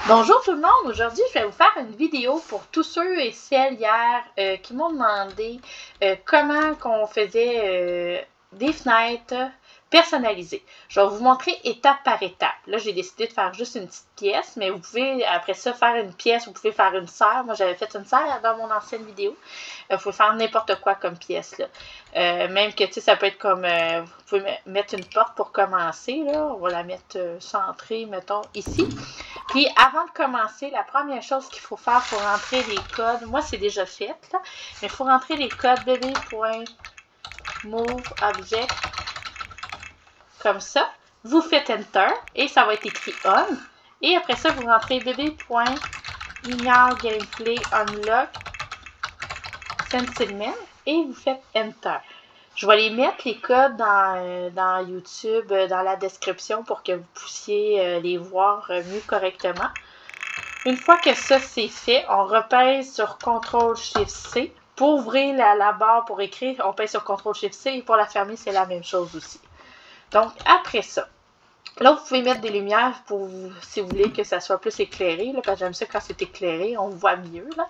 Bonjour tout le monde, aujourd'hui je vais vous faire une vidéo pour tous ceux et celles hier qui m'ont demandé comment qu'on faisait des fenêtres personnalisées. Je vais vous montrer étape par étape. Là j'ai décidé de faire juste une petite pièce, mais vous pouvez après ça faire une pièce, vous pouvez faire une serre. Moi j'avais fait une serre dans mon ancienne vidéo. Vous pouvez faire n'importe quoi comme pièce là. Même que tu sais, ça peut être comme, vous pouvez mettre une porte pour commencer là. On va la mettre centrée, mettons, ici. Puis avant de commencer, la première chose qu'il faut faire pour rentrer les codes, moi c'est déjà fait là, mais il faut rentrer les codes bb.moveobject comme ça. Vous faites Enter et ça va être écrit On. Et après ça, vous rentrez bb.ignore-gameplay-unlock sentiment et vous faites Enter. Je vais les mettre, les codes, dans YouTube, dans la description pour que vous puissiez les voir mieux correctement. Une fois que ça c'est fait, on repèse sur CTRL-SHIFT-C. Pour ouvrir la barre pour écrire, on pèse sur CTRL-SHIFT-C et pour la fermer, c'est la même chose aussi. Donc, après ça, là, vous pouvez mettre des lumières pour si vous voulez que ça soit plus éclairé, là, parce que j'aime ça quand c'est éclairé, on voit mieux. Là.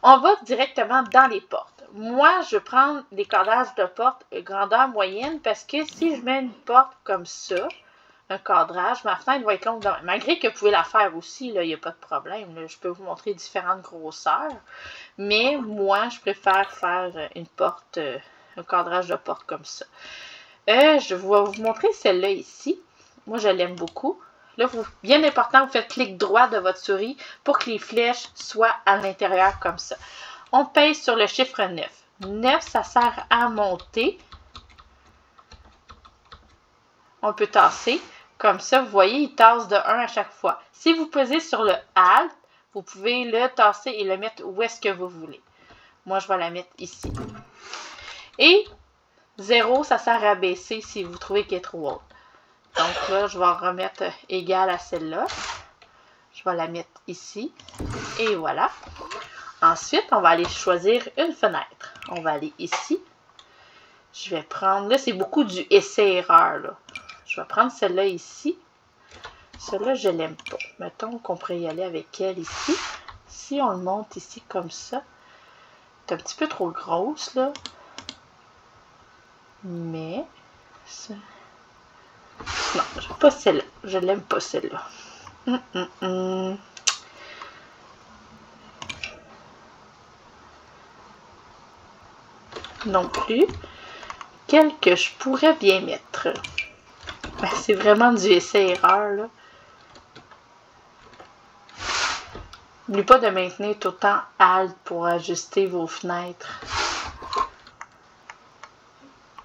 On va directement dans les portes. Moi, je prends des cordages de porte grandeur moyenne parce que si je mets une porte comme ça, un cadrage, ma fenêtre va être longue. Malgré que vous pouvez la faire aussi, il n'y a pas de problème. Là, je peux vous montrer différentes grosseurs. Mais moi, je préfère faire une porte, un cadrage de porte comme ça. Je vais vous montrer celle-là ici. Moi, je l'aime beaucoup. Là, bien important, vous faites clic droit de votre souris pour que les flèches soient à l'intérieur comme ça. On pèse sur le chiffre 9. 9, ça sert à monter. On peut tasser. Comme ça, vous voyez, il tasse de 1 à chaque fois. Si vous pesez sur le Alt, vous pouvez le tasser et le mettre où est-ce que vous voulez. Moi, je vais la mettre ici. Et 0, ça sert à baisser si vous trouvez qu'elle est trop haute. Donc là, je vais en remettre égale à celle-là. Je vais la mettre ici. Et voilà. Ensuite, on va aller choisir une fenêtre. On va aller ici. Je vais prendre, là, c'est beaucoup du essai-erreur, là. Je vais prendre celle-là ici. Celle-là, je l'aime pas. Mettons qu'on pourrait y aller avec elle ici. Si on le monte ici comme ça, c'est un petit peu trop grosse, là. Mais, ça... non, je pas celle-là. Je l'aime pas, celle-là. Non plus. Quelle que je pourrais bien mettre. Ben, c'est vraiment du essai-erreur, là. N'oubliez pas de maintenir tout le temps Alt pour ajuster vos fenêtres.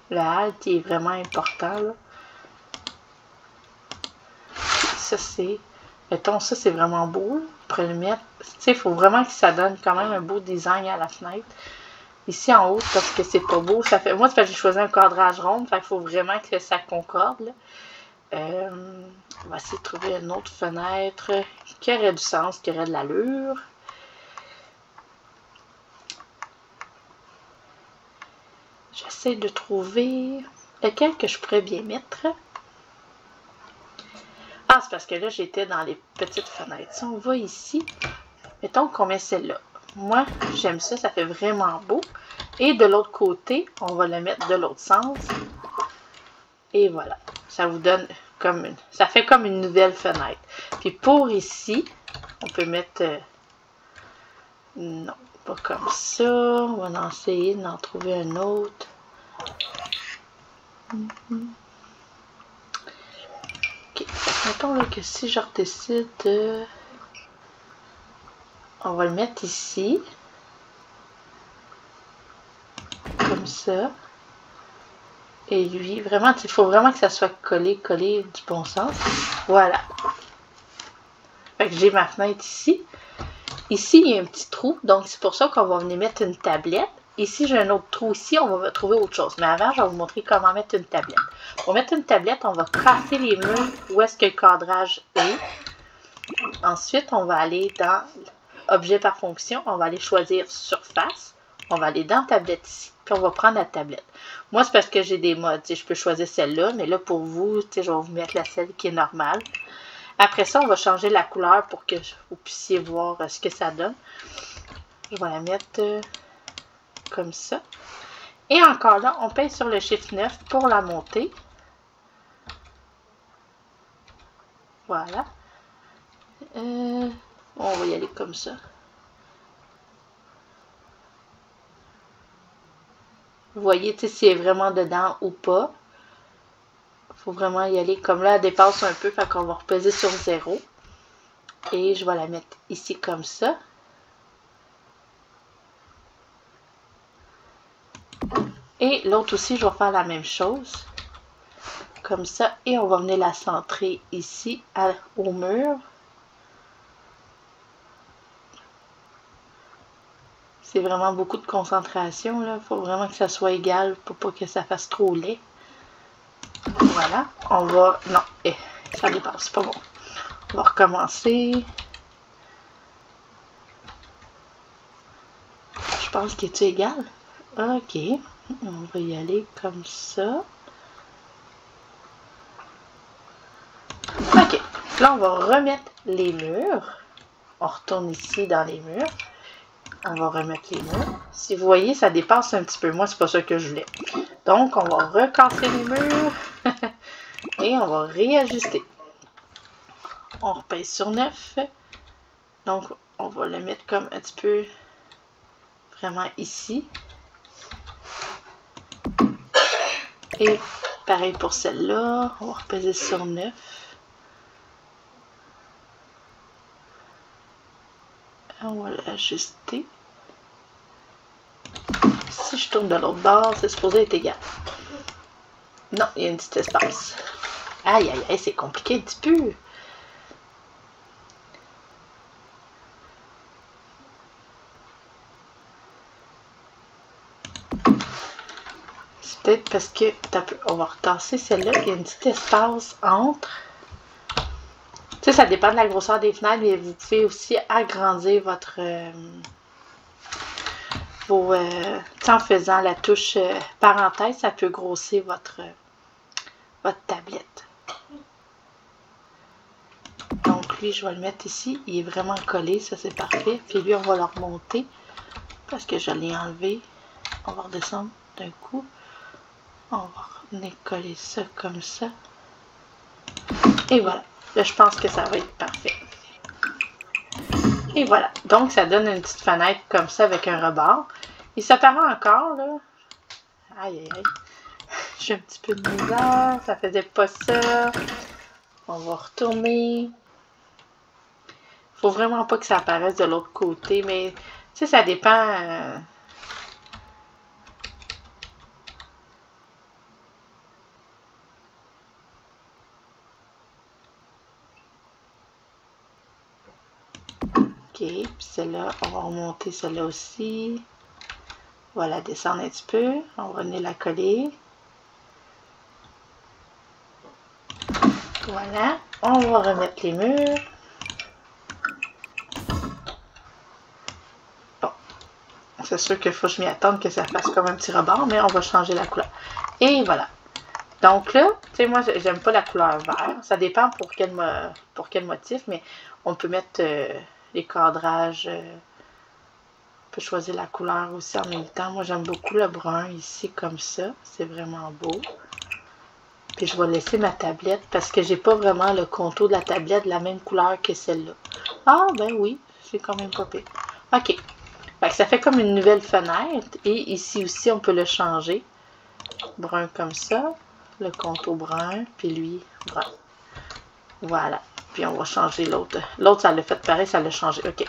Le Alt est vraiment important, là. Ça, c'est... mettons, ça, c'est vraiment beau, là. On pourrait le mettre... tu sais, il faut vraiment que ça donne quand même un beau design à la fenêtre. Ici, en haut, parce que c'est pas beau, ça fait... moi, c'est parce que j'ai choisi un cadrage rond, fait qu'il faut vraiment que ça concorde, là. On va essayer de trouver une autre fenêtre qui aurait du sens, qui aurait de l'allure. J'essaie de trouver lequel que je pourrais bien mettre. Ah, c'est parce que là, j'étais dans les petites fenêtres. Si on va ici, mettons qu'on met celle-là. Moi, j'aime ça, ça fait vraiment beau. Et de l'autre côté, on va le mettre de l'autre sens. Et voilà. Ça vous donne comme une... ça fait comme une nouvelle fenêtre. Puis pour ici, on peut mettre... non, pas comme ça. On va en essayer d'en trouver un autre. Ok. Mettons là que si je décide de... on va le mettre ici. Comme ça. Et lui, vraiment, il faut vraiment que ça soit collé du bon sens. Voilà. Fait que j'ai ma fenêtre ici. Ici, il y a un petit trou, donc c'est pour ça qu'on va venir mettre une tablette. Ici, j'ai un autre trou ici, on va trouver autre chose. Mais avant, je vais vous montrer comment mettre une tablette. Pour mettre une tablette, on va tracer les murs où est-ce que le cadrage est. Ensuite, on va aller dans Objet par fonction, on va aller choisir Surface. On va aller dans Tablette ici, puis on va prendre la tablette. Moi, c'est parce que j'ai des modes. Je peux choisir celle-là, mais là, pour vous, je vais vous mettre la celle qui est normale. Après ça, on va changer la couleur pour que vous puissiez voir ce que ça donne. Je vais la mettre comme ça. Et encore là, on pèse sur le chiffre 9 pour la monter. Voilà. On va y aller comme ça. Vous voyez, tu sais, si elle est vraiment dedans ou pas. Il faut vraiment y aller. Comme là, elle dépasse un peu, fait qu'on va repeser sur 0. Et je vais la mettre ici comme ça. Et l'autre aussi, je vais faire la même chose. Comme ça. Et on va venir la centrer ici au mur. C'est vraiment beaucoup de concentration, là. Il faut vraiment que ça soit égal pour pas que ça fasse trop laid. Voilà. On va... Non, ça dépasse, c'est pas bon. On va recommencer. Je pense qu'il est égal. Ok. On va y aller comme ça. Ok. Là, on va remettre les murs. On retourne ici dans les murs. On va remettre les murs. Si vous voyez, ça dépasse un petit peu. Moi, c'est pas ça que je voulais. Donc, on va recasser les murs. Et on va réajuster. On repèse sur 9. Donc, on va le mettre comme un petit peu vraiment ici. Et pareil pour celle-là. On va repeser sur 9. On va l'ajuster. Si je tourne de l'autre bord, c'est supposé être égal. Non, il y a un petit espace. Aïe, aïe, aïe, c'est compliqué un petit peu. C'est peut-être parce que... On va retasser celle-là. Il y a un petit espace entre. Tu sais, ça dépend de la grosseur des fenêtres, mais vous pouvez aussi agrandir votre... en faisant la touche parenthèse, ça peut grossir votre tablette. Donc lui, je vais le mettre ici. Il est vraiment collé, ça c'est parfait. Puis lui, on va le remonter parce que je l'ai enlevé. On va redescendre d'un coup. On va venir coller ça comme ça. Et voilà. Là, je pense que ça va être parfait. Et voilà. Donc, ça donne une petite fenêtre comme ça avec un rebord. Il s'apparaît encore, là. Aïe, aïe, aïe. J'ai un petit peu de misère. Ça faisait pas ça. On va retourner. Faut vraiment pas que ça apparaisse de l'autre côté, mais, tu sais, ça dépend... Ok, puis celle-là, on va remonter celle-là aussi. On va la descendre un petit peu. On va venir la coller. Voilà. On va remettre les murs. Bon. C'est sûr qu'il faut que je m'y attende que ça fasse comme un petit rebord, mais on va changer la couleur. Et voilà. Donc là, tu sais, moi, j'aime pas la couleur vert. Ça dépend pour quel motif, mais on peut mettre les cadrages... On peut choisir la couleur aussi en même temps. Moi, j'aime beaucoup le brun ici, comme ça. C'est vraiment beau. Puis, je vais laisser ma tablette parce que j'ai pas vraiment le contour de la tablette de la même couleur que celle-là. Ah, ben oui, c'est quand même pas pire. OK. Fait que ça fait comme une nouvelle fenêtre. Et ici aussi, on peut le changer. Brun comme ça. Le contour brun. Puis lui, brun. Voilà. Puis, on va changer l'autre. L'autre, ça l'a fait pareil, ça l'a changé. OK.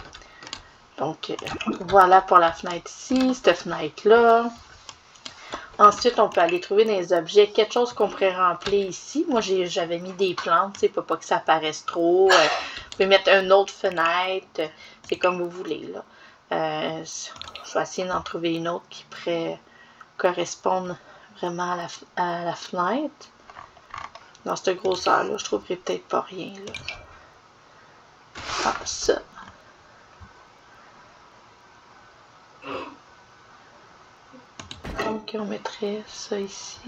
Donc, voilà pour la fenêtre ici, cette fenêtre-là. Ensuite, on peut aller trouver dans les objets quelque chose qu'on pourrait remplir ici. Moi, j'avais mis des plantes, pour pas que ça apparaisse trop. Vous pouvez mettre une autre fenêtre. C'est comme vous voulez, là. Je vais essayer d'en trouver une autre qui pourrait correspondre vraiment à la fenêtre. Dans cette grosseur-là, je trouverais peut-être pas rien, là. Ah, ça. Donc, on mettrait ça ici.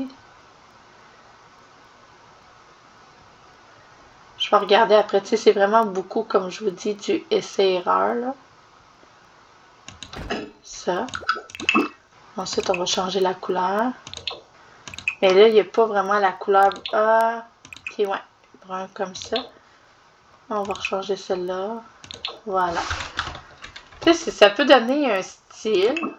Je vais regarder après. Tu sais, c'est vraiment beaucoup, comme je vous dis, du essai-erreur, là. Ça. Ensuite, on va changer la couleur. Mais là, il n'y a pas vraiment la couleur. Ah, ok, ouais. Brun comme ça. On va changer celle-là. Voilà. Tu sais, ça peut donner un style.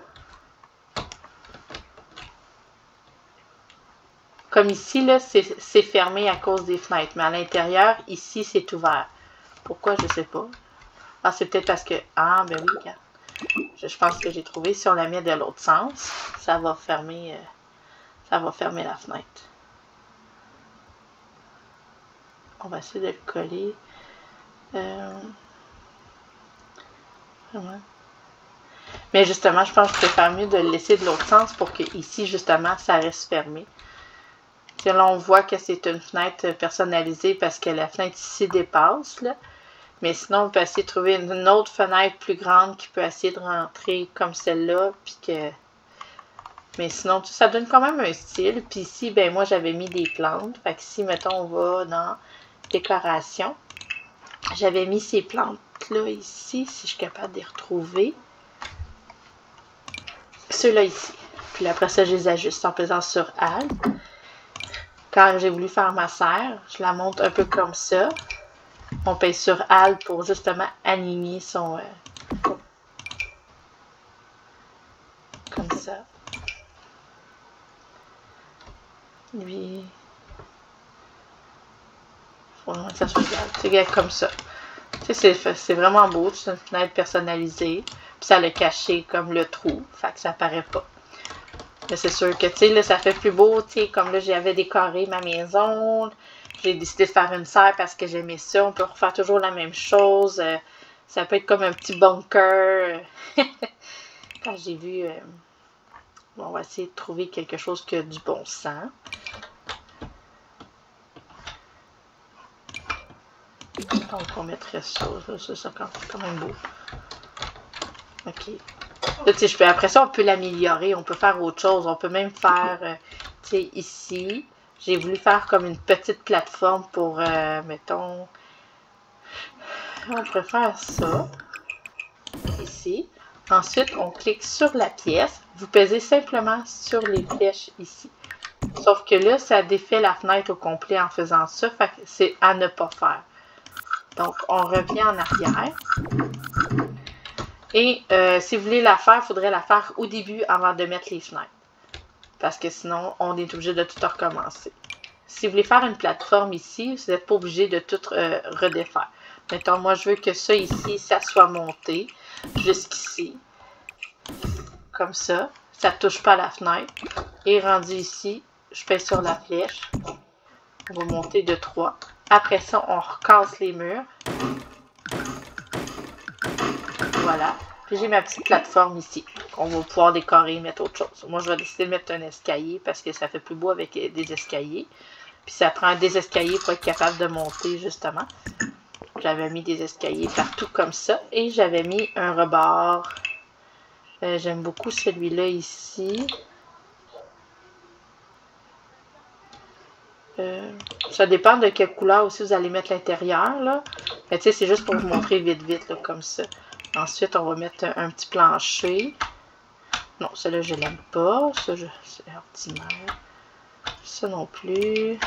Comme ici, là, c'est fermé à cause des fenêtres. Mais à l'intérieur, ici, c'est ouvert. Pourquoi, je sais pas. Ah, c'est peut-être parce que... Ah, ben oui, regarde. Je pense que j'ai trouvé. Si on la met de l'autre sens, ça va fermer la fenêtre. On va essayer de le coller. Vraiment. Mais justement, je pense que je préfère mieux de le laisser de l'autre sens pour que ici, justement, ça reste fermé. Puis là, on voit que c'est une fenêtre personnalisée parce que la fenêtre ici dépasse, là. Mais sinon, on peut essayer de trouver une autre fenêtre plus grande qui peut essayer de rentrer comme celle-là, puis que... Mais sinon, ça donne quand même un style. Puis ici, ben moi, j'avais mis des plantes. Fait que si, mettons, on va dans décoration, j'avais mis ces plantes-là ici, si je suis capable de les retrouver. Ceux-là ici. Puis après ça, je les ajuste en pesant sur Alt. Quand j'ai voulu faire ma serre, je la monte un peu comme ça. On pèse sur Alt pour justement aligner son... comme ça. Lui... faut vraiment que ça soit égal. Tu sais, comme ça. Tu sais, c'est vraiment beau. C'est une fenêtre personnalisée. Puis ça l'a caché comme le trou. Fait que ça paraît pas. Mais c'est sûr que, tu sais, là, ça fait plus beau. Tu sais, comme là, j'avais décoré ma maison. J'ai décidé de faire une serre parce que j'aimais ça. On peut refaire toujours la même chose. Ça peut être comme un petit bunker. Quand j'ai vu... bon, on va essayer de trouver quelque chose qui a du bon sens. Donc, on mettrait ça. Ça quand même beau. OK. Là, tu sais, après ça, on peut l'améliorer. On peut faire autre chose. On peut même faire, tu sais, ici. J'ai voulu faire comme une petite plateforme pour, mettons... On pourrait faire ça. Ici. Ensuite, on clique sur la pièce. Vous pesez simplement sur les flèches ici. Sauf que là, ça défait la fenêtre au complet en faisant ça. Fait que c'est à ne pas faire. Donc, on revient en arrière. Et si vous voulez la faire, il faudrait la faire au début avant de mettre les fenêtres. Parce que sinon, on est obligé de tout recommencer. Si vous voulez faire une plateforme ici, vous n'êtes pas obligé de tout redéfaire. Mettons, moi, je veux que ça ici, ça soit monté jusqu'ici. Comme ça. Ça ne touche pas à la fenêtre. Et rendu ici, je pèse sur la flèche. On va monter de 3. Après ça, on recasse les murs. Voilà. Puis j'ai ma petite plateforme ici. On va pouvoir décorer et mettre autre chose. Moi, je vais décider de mettre un escalier parce que ça fait plus beau avec des escaliers. Puis ça prend des escaliers pour être capable de monter, justement. J'avais mis des escaliers partout comme ça. Et j'avais mis un rebord. J'aime beaucoup celui-là ici. Ça dépend de quelle couleur aussi vous allez mettre l'intérieur, là. Mais tu sais, c'est juste pour vous montrer vite, là, comme ça. Ensuite, on va mettre un petit plancher. Non, celui-là, je l'aime pas. Ça, c'est ordinaire. Ça non plus.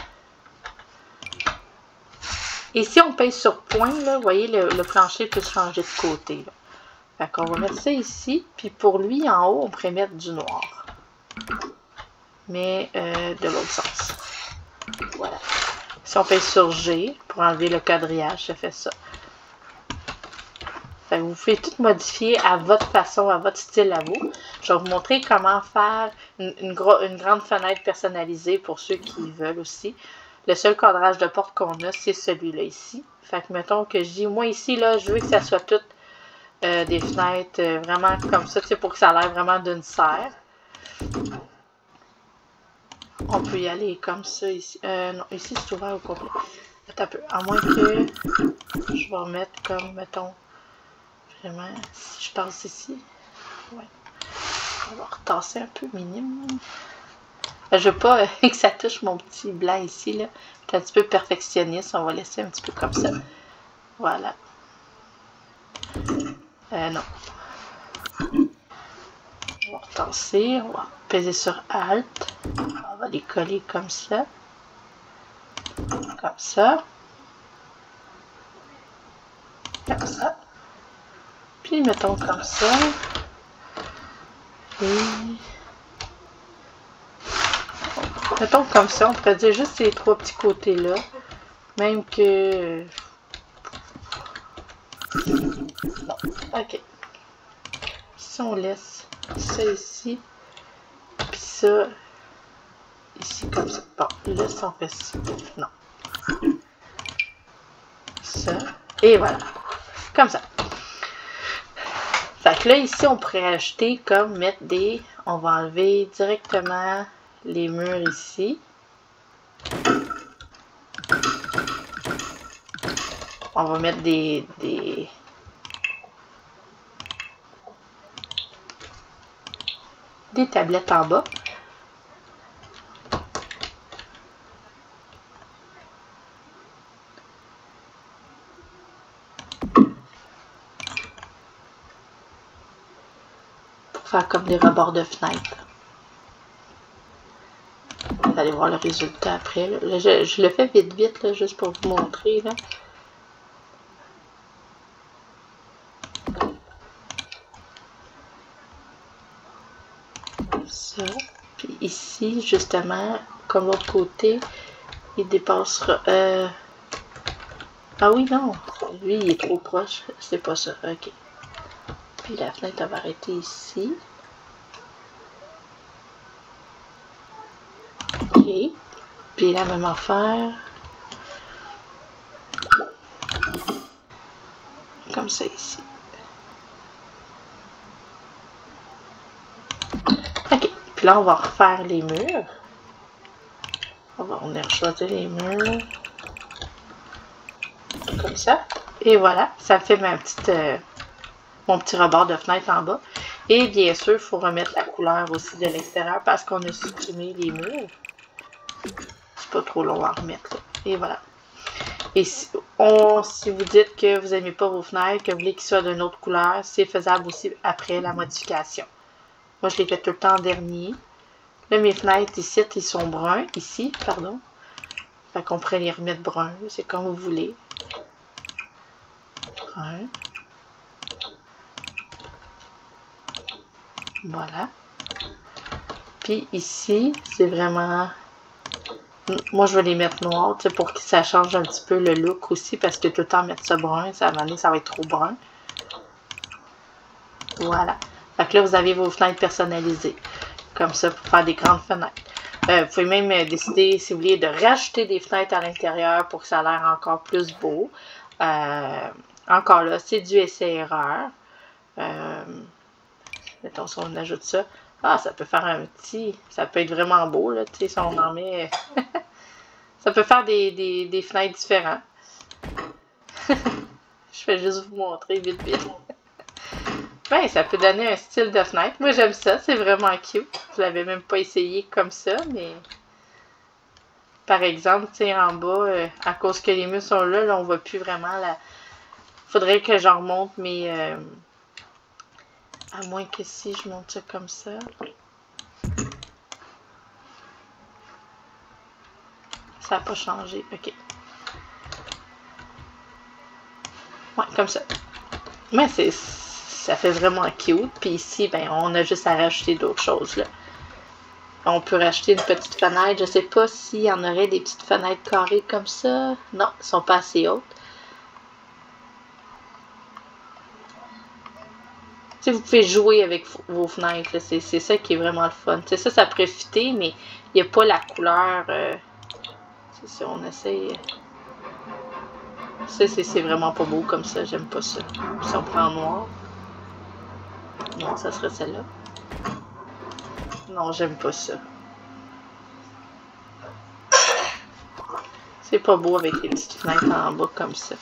Et si on pèse sur point, là, vous voyez, le plancher peut se changer de côté. Là. Fait qu'on va mettre ça ici. Puis pour lui, en haut, on pourrait mettre du noir. Mais de l'autre sens. Voilà. Si on pèse sur G, pour enlever le quadrillage, ça fait ça. Fait que vous pouvez tout modifier à votre façon, à votre style à vous. Je vais vous montrer comment faire une grande fenêtre personnalisée pour ceux qui veulent aussi. Le seul cadrage de porte qu'on a, c'est celui-là ici. Fait que mettons que je dis, moi ici, là, je veux que ça soit toutes des fenêtres vraiment comme ça, tu sais, pour que ça a l'air vraiment d'une serre. On peut y aller comme ça ici. Non, ici, c'est ouvert au complet. Attends un peu. À moins que je vais remettre comme, mettons, vraiment, si je tasse ici. Ouais. On va retasser un peu minimum. Je veux pas que ça touche mon petit blanc ici, là. C'est un petit peu perfectionniste. On va laisser un petit peu comme ça. Voilà. Non. On va retasser. On va peser sur Alt. On va les coller comme ça. Comme ça. Comme ça. Puis mettons comme ça. Et mettons comme ça, on pourrait dire juste ces trois petits côtés-là. Même que... Non, ok. Si on laisse ça ici, puis ça ici comme ça. Bon, là, si on fait ça, non. Ça, et voilà. Comme ça. Fait que là, ici, on pourrait ajouter comme mettre des... On va enlever directement les murs ici. On va mettre des tablettes en bas. Pour faire comme des rebords de fenêtre. Vous allez voir le résultat après. Là, je le fais vite, là, juste pour vous montrer. Là. Ça. Puis ici, justement, comme l'autre côté, il dépassera... Ah oui, non. Lui, il est trop proche. C'est pas ça. OK. Puis la fenêtre, elle va arrêter ici. OK. Puis la même affaire. Comme ça ici. OK. Puis là, on va refaire les murs. On va choisir les murs. Comme ça. Et voilà. Ça fait mon petit rebord de fenêtre en bas. Et bien sûr, il faut remettre la couleur aussi de l'extérieur parce qu'on a supprimé les murs. C'est pas trop long à remettre. Là. Et voilà. Et si vous dites que vous n'aimez pas vos fenêtres, que vous voulez qu'ils soient d'une autre couleur, c'est faisable aussi après la modification. Moi, je les fais tout le temps en dernier. Là, mes fenêtres ici, ils sont bruns. Ici, pardon. Fait qu'on pourrait les remettre bruns. C'est comme vous voulez. Brun. Voilà. Puis ici, c'est vraiment... Moi, je vais les mettre noirs, pour que ça change un petit peu le look aussi, parce que tout le temps mettre ça brun, ça, à un moment donné, ça va être trop brun. Voilà. Fait que là, vous avez vos fenêtres personnalisées. Comme ça, pour faire des grandes fenêtres. Vous pouvez même décider, si vous voulez, de rajouter des fenêtres à l'intérieur pour que ça a l'air encore plus beau. Encore là, c'est du essai-erreur. Mettons, si on ajoute ça. Ah, ça peut faire un petit... Ça peut être vraiment beau, là, tu sais, si on en met... ça peut faire des fenêtres différentes. Je vais juste vous montrer vite. Ben, ça peut donner un style de fenêtre. Moi, j'aime ça. C'est vraiment cute. Je l'avais même pas essayé comme ça, mais... Par exemple, tu sais, en bas, à cause que les murs sont là, on voit plus vraiment la... Faudrait que j'en remonte mes... À moins que si je monte ça comme ça. Ça n'a pas changé. OK. Ouais, comme ça. Mais ça fait vraiment cute. Puis ici, ben, on a juste à rajouter d'autres choses, là. On peut rajouter une petite fenêtre. Je sais pas s'il y en aurait des petites fenêtres carrées comme ça. Non, elles sont pas assez hautes. T'sais, vous pouvez jouer avec vos fenêtres. C'est ça qui est vraiment le fun. T'sais, ça pourrait fitter, mais il n'y a pas la couleur. C'est ça, on essaye. Ça, c'est vraiment pas beau comme ça. J'aime pas ça. Si on prend en noir. Non, ça serait celle-là. Non, j'aime pas ça. C'est pas beau avec les petites fenêtres en bas comme ça.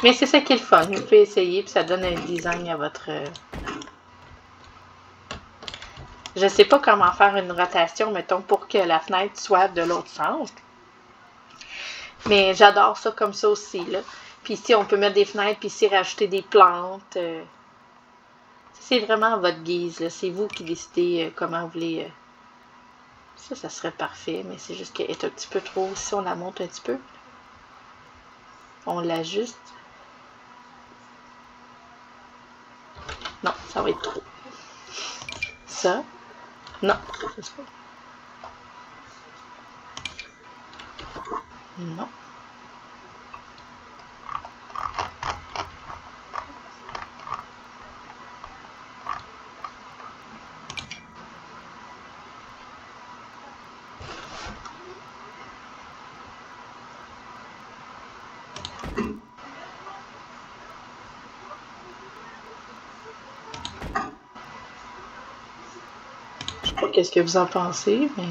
Mais c'est ça qui est le fun. Vous pouvez essayer, puis ça donne un design à votre... Je sais pas comment faire une rotation, mettons, pour que la fenêtre soit de l'autre sens. Mais j'adore ça comme ça aussi, là. Puis ici, on peut mettre des fenêtres, puis ici, rajouter des plantes. C'est vraiment à votre guise, là. C'est vous qui décidez comment vous voulez... Ça serait parfait, mais c'est juste qu'elle est un petit peu trop... Si on la monte un petit peu, on l'ajuste. Non, ça va être trop. Ça. Non, c'est ça. Non. Je sais pas qu'est-ce que vous en pensez, mais...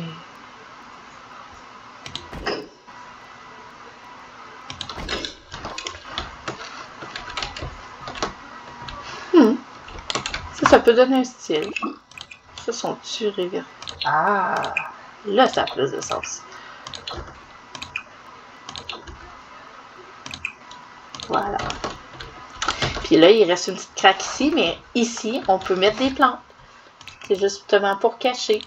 Ça peut donner un style. Ça, sont-tu réversibles? Ah! Là, ça a plus de sens. Voilà. Puis là, il reste une petite craque ici, mais ici, on peut mettre des plantes. C'est justement pour cacher.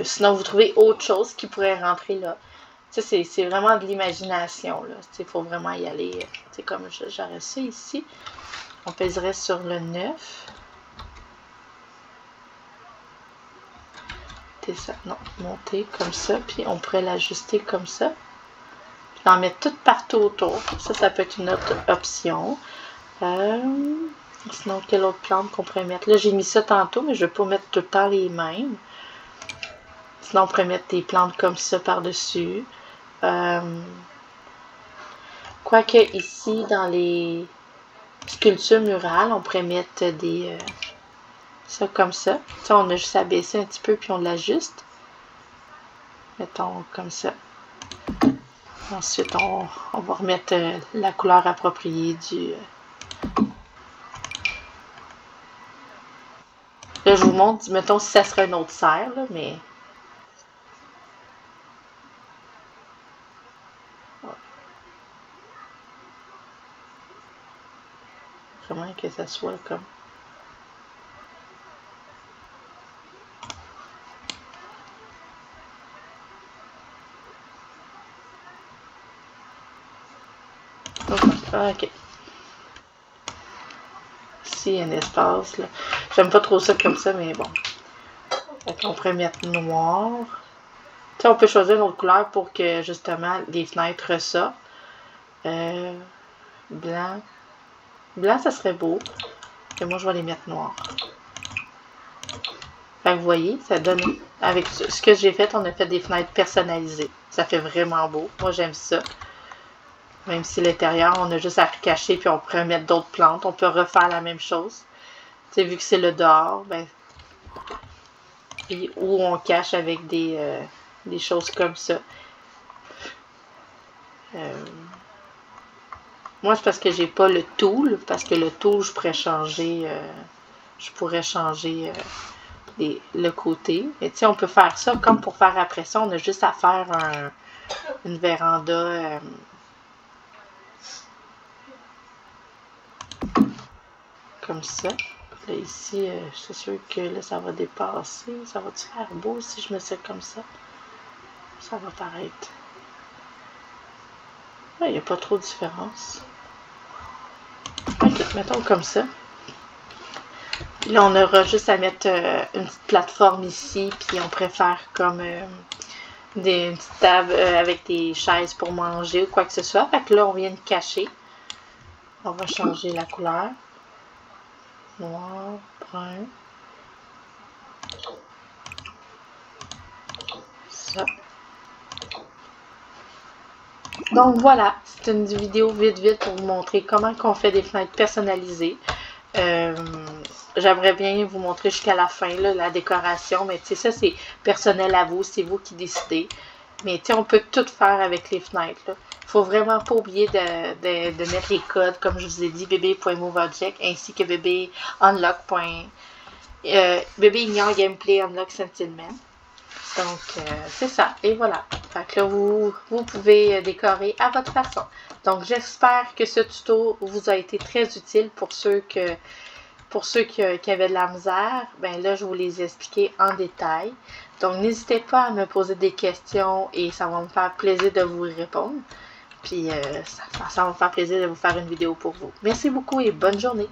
Sinon, vous trouvez autre chose qui pourrait rentrer là. Tu sais, c'est vraiment de l'imagination, là. Il faut vraiment y aller. C'est comme j'aurais ça ici. On pèserait sur le 9. Ça, non, monter comme ça, puis on pourrait l'ajuster comme ça. Puis en mettre tout partout autour. Ça peut être une autre option. Sinon, quelle autre plante qu'on pourrait mettre? Là, j'ai mis ça tantôt, mais je ne vais pas mettre tout le temps les mêmes. Sinon, on pourrait mettre des plantes comme ça par-dessus. Quoique ici, dans les sculptures murales, on pourrait mettre des... ça comme ça. Ça, on a juste à baisser un petit peu, puis on l'ajuste. Mettons comme ça. Ensuite, on va remettre la couleur appropriée du... Là, je vous montre, mettons, si ça serait une autre serre, là, mais... Vraiment que ça soit comme... Ok. Ici, il y a un espace, là. J'aime pas trop ça comme ça, mais bon. On pourrait mettre noir. Tu sais, on peut choisir une autre couleur pour que, justement, les fenêtres ressortent. Blanc. Blanc, ça serait beau. Et moi, je vais les mettre noirs. Fait que vous voyez, ça donne... Avec ce que j'ai fait, on a fait des fenêtres personnalisées. Ça fait vraiment beau. Moi, j'aime ça. Même si l'intérieur, on a juste à recacher, puis on pourrait mettre d'autres plantes. On peut refaire la même chose. Tu sais, vu que c'est le dehors, ben... Ou on cache avec des choses comme ça. Moi, c'est parce que j'ai pas le tool. Parce que le tool, je pourrais changer... le côté. Et tu sais, on peut faire ça comme pour faire après ça. On a juste à faire une véranda... comme ça. Là, ici, je suis sûre que là, ça va dépasser. Ça va-tu faire beau si je mets ça comme ça? Ça va paraître. Il n'y a pas trop de différence. Ok, mettons comme ça. Puis là, on aura juste à mettre une petite plateforme ici, puis on préfère comme une petite table avec des chaises pour manger ou quoi que ce soit. Fait que là, on vient de cacher. On va changer la couleur. Noir, brun. Ça. Donc voilà, c'est une vidéo vite pour vous montrer comment on fait des fenêtres personnalisées. J'aimerais bien vous montrer jusqu'à la fin là, la décoration, mais tu sais, ça c'est personnel à vous, c'est vous qui décidez. Mais tu sais, on peut tout faire avec les fenêtres. Il faut vraiment pas oublier de mettre les codes, comme je vous ai dit, bébé.moveobject ainsi que bébéunlock.com Bébé ignore gameplay unlock Sentiment. Donc, c'est ça. Et voilà. Fait que là, vous pouvez décorer à votre façon. Donc, j'espère que ce tuto vous a été très utile pour ceux qui avaient de la misère. Ben là, je vous les ai expliqués en détail. Donc, n'hésitez pas à me poser des questions et ça va me faire plaisir de vous répondre. Puis, ça va me faire plaisir de vous faire une vidéo pour vous. Merci beaucoup et bonne journée.